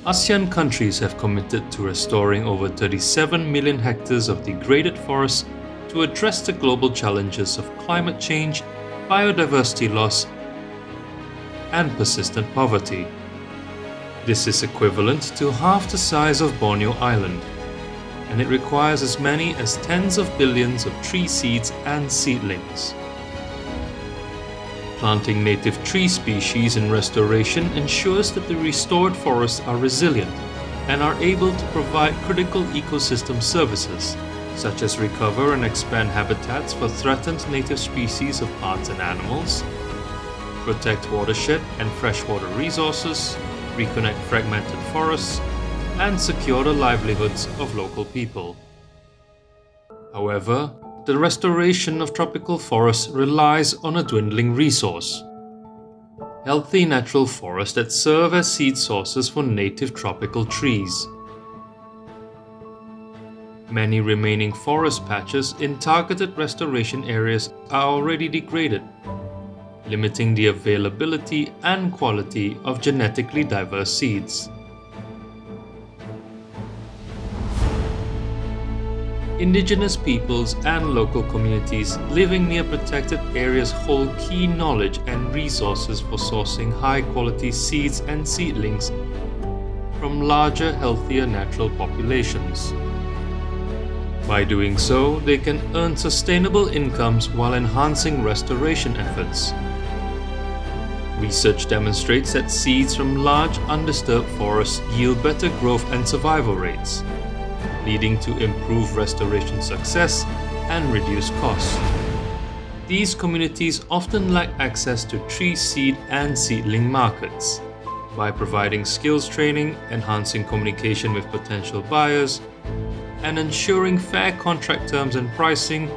ASEAN countries have committed to restoring over 37 million hectares of degraded forests to address the global challenges of climate change, biodiversity loss, and persistent poverty. This is equivalent to half the size of Borneo Island, and it requires as many as tens of billions of tree seeds and seedlings. Planting native tree species in restoration ensures that the restored forests are resilient and are able to provide critical ecosystem services, such as recover and expand habitats for threatened native species of plants and animals, protect watershed and freshwater resources, reconnect fragmented forests, and secure the livelihoods of local people. However, the restoration of tropical forests relies on a dwindling resource. Healthy natural forests that serve as seed sources for native tropical trees. Many remaining forest patches in targeted restoration areas are already degraded, limiting the availability and quality of genetically diverse seeds. Indigenous peoples and local communities living near protected areas hold key knowledge and resources for sourcing high-quality seeds and seedlings from larger, healthier natural populations. By doing so, they can earn sustainable incomes while enhancing restoration efforts. Research demonstrates that seeds from large undisturbed forests yield better growth and survival rates, leading to improved restoration success and reduced costs. These communities often lack access to tree seed and seedling markets. By providing skills training, enhancing communication with potential buyers, and ensuring fair contract terms and pricing,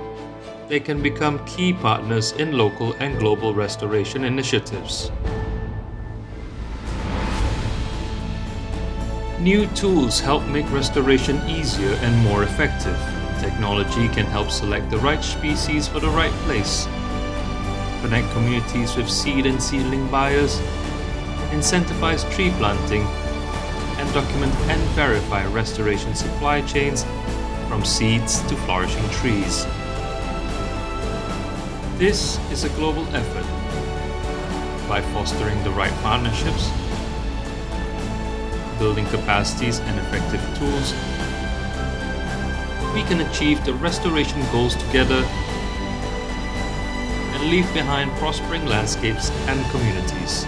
they can become key partners in local and global restoration initiatives. New tools help make restoration easier and more effective. Technology can help select the right species for the right place, connect communities with seed and seedling buyers, incentivize tree planting, and document and verify restoration supply chains from seeds to flourishing trees. This is a global effort. By fostering the right partnerships, building capacities and effective tools, we can achieve the restoration goals together and leave behind prospering landscapes and communities.